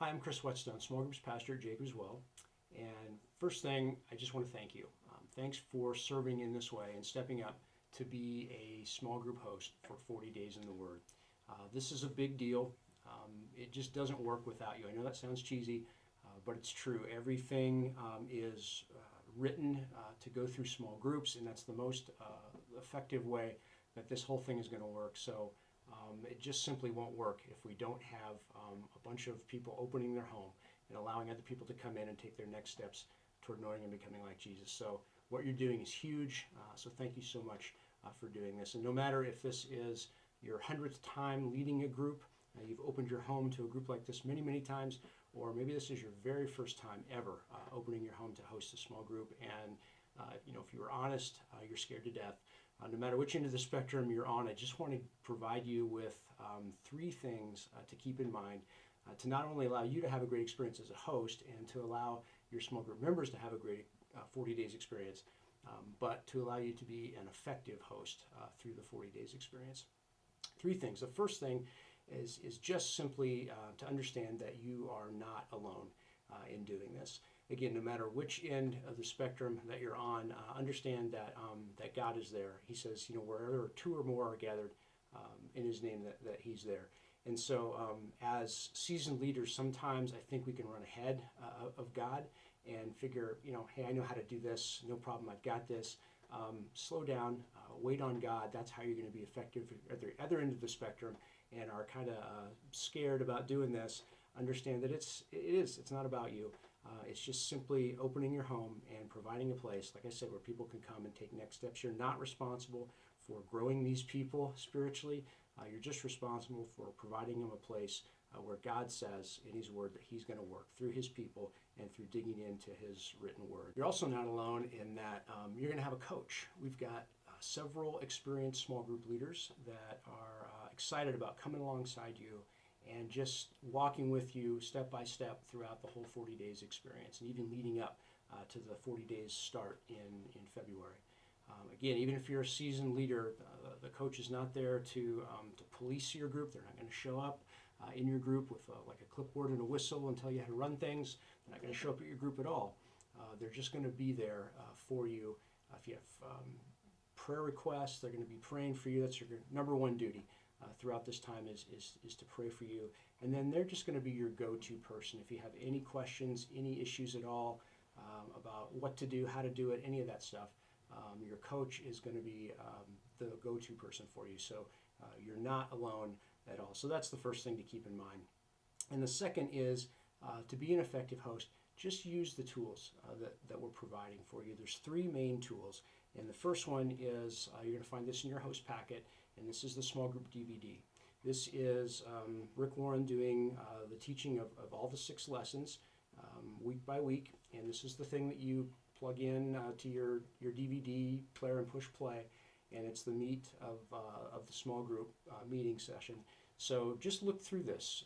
Hi, I'm Chris Whetstone, small groups pastor at Jacobs Well. And first thing, I just want to thank you. Thanks for serving in this way and stepping up to be a small group host for 40 Days in the Word. This is a big deal. It just doesn't work without you. I know that sounds cheesy, but it's true. Everything is written to go through small groups, and that's the most effective way that this whole thing is going to work. So it just simply won't work if we don't have a bunch of people opening their home and allowing other people to come in and take their next steps toward knowing and becoming like Jesus. So what you're doing is huge. So thank you so much for doing this. And no matter if this is your 100th time leading a group, you've opened your home to a group like this many, many times, or maybe this is your very first time ever opening your home to host a small group. And if you were honest, you're scared to death. No matter which end of the spectrum you're on, I just want to provide you with three things to keep in mind to not only allow you to have a great experience as a host and to allow your small group members to have a great 40 days experience, but to allow you to be an effective host through the 40 days experience. Three things. The first thing is just simply to understand that you are not alone in doing this. Again, no matter which end of the spectrum that you're on, understand that that God is there. He says, wherever two or more are gathered in His name, that He's there. And so as seasoned leaders, sometimes I think we can run ahead of God and figure, hey, I know how to do this. No problem. I've got this. Slow down. Wait on God. That's how you're going to be effective at the other end of the spectrum and are kind of scared about doing this. Understand that it's not about you. It's just simply opening your home and providing a place, like I said, where people can come and take next steps. You're not responsible for growing these people spiritually. You're just responsible for providing them a place where God says in His Word that He's going to work through His people and through digging into His written Word. You're also not alone in that you're going to have a coach. We've got several experienced small group leaders that are excited about coming alongside you and just walking with you step by step throughout the whole 40 days experience and even leading up to the 40 days start in February. Again, even if you're a seasoned leader, the coach is not there to police your group. They're not going to show up in your group with like a clipboard and a whistle and tell you how to run things. They're not going to show up at your group at all. They're just going to be there for you. If you have prayer requests, they're going to be praying for you. That's your number one duty throughout this time is to pray for you. And then they're just going to be your go-to person. If you have any questions, any issues at all about what to do, how to do it, any of that stuff, your coach is going to be the go-to person for you. So you're not alone at all. So that's the first thing to keep in mind. And the second is to be an effective host, just use the tools that we're providing for you. There's three main tools. And the first one is, you're going to find this in your host packet, and this is the small group DVD. This is Rick Warren doing the teaching of all the 6 lessons week by week, and this is the thing that you plug in to your DVD player and push play, and it's the meat of the small group meeting session. So just look through this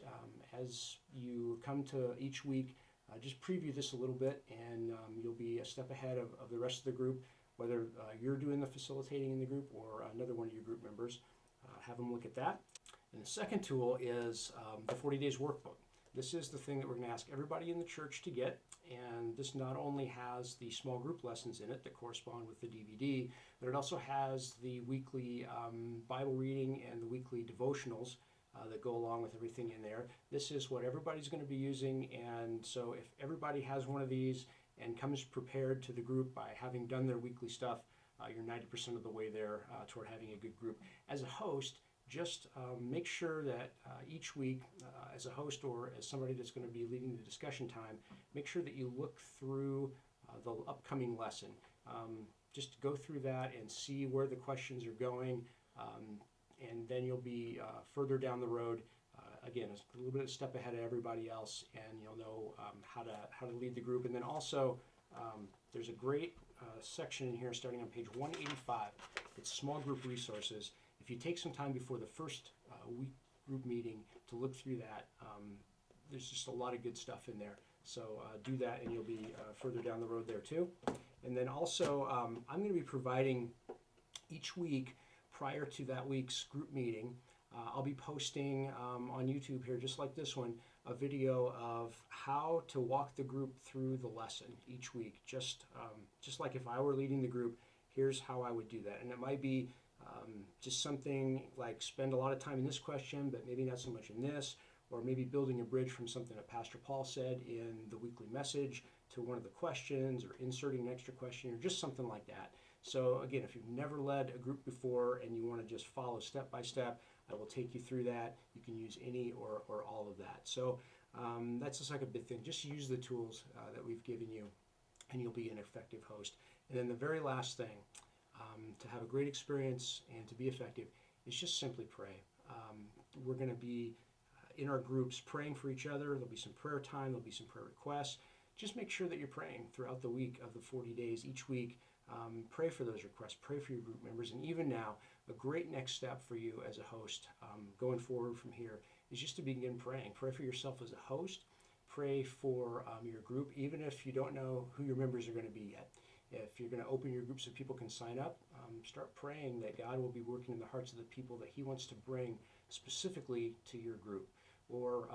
as you come to each week. Just preview this a little bit, and you'll be a step ahead of the rest of the group, whether you're doing the facilitating in the group or another one of your group members. Have them look at that. And the second tool is the 40 Days Workbook. This is the thing that we're going to ask everybody in the church to get, and this not only has the small group lessons in it that correspond with the DVD, but it also has the weekly Bible reading and the weekly devotionals that go along with everything in there. This is what everybody's going to be using, and so if everybody has one of these and comes prepared to the group by having done their weekly stuff, you're 90% of the way there toward having a good group. As a host, just make sure that each week, as a host or as somebody that's going to be leading the discussion time, make sure that you look through the upcoming lesson. Just go through that and see where the questions are going, and then you'll be further down the road. Again, it's a little bit of a step ahead of everybody else, and you'll know how to lead the group. And then also, there's a great section in here starting on page 185. It's small group resources. If you take some time before the first week group meeting to look through that, there's just a lot of good stuff in there. So do that, and you'll be further down the road there too. And then also, I'm going to be providing each week prior to that week's group meeting, I'll be posting on YouTube here, just like this one, a video of how to walk the group through the lesson each week. Just like if I were leading the group, here's how I would do that. And it might be just something like spend a lot of time in this question, but maybe not so much in this, or maybe building a bridge from something that Pastor Paul said in the weekly message to one of the questions, or inserting an extra question, or just something like that. So again, if you've never led a group before and you want to just follow step by step, I will take you through that. You can use any or all of that. So that's just like a big thing. Just use the tools that we've given you, and you'll be an effective host. And then the very last thing, to have a great experience and to be effective, is just simply pray. We're going to be in our groups praying for each other. There'll be some prayer time. There'll be some prayer requests. Just make sure that you're praying throughout the week of the 40 days each week. Pray for those requests. Pray for your group members. And even now, a great next step for you as a host going forward from here is just to begin praying. Pray for yourself as a host. Pray for your group, even if you don't know who your members are going to be yet. If you're going to open your group so people can sign up, start praying that God will be working in the hearts of the people that He wants to bring specifically to your group. Or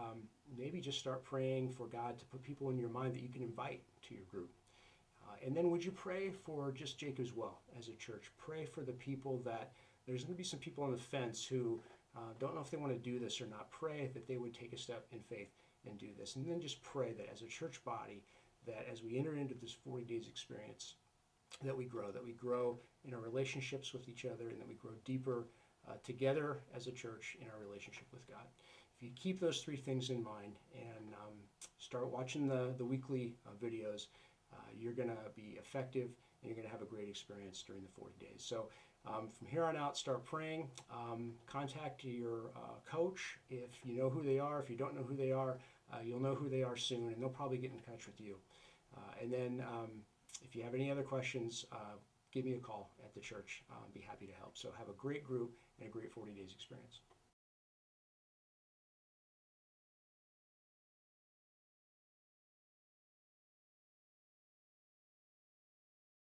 maybe just start praying for God to put people in your mind that you can invite to your group. And then would you pray for just Jacob's Well as a church? Pray for the people that there's going to be some people on the fence who don't know if they want to do this or not. Pray that they would take a step in faith and do this. And then just pray that as a church body, that as we enter into this 40 days experience, that we grow in our relationships with each other, and that we grow deeper together as a church in our relationship with God. If you keep those three things in mind and start watching the weekly videos, you're going to be effective, and you're going to have a great experience during the 40 days. So from here on out, start praying. Contact your coach if you know who they are. If you don't know who they are, you'll know who they are soon, and they'll probably get in touch with you. And then if you have any other questions, give me a call at the church. I'll be happy to help. So have a great group and a great 40 days experience.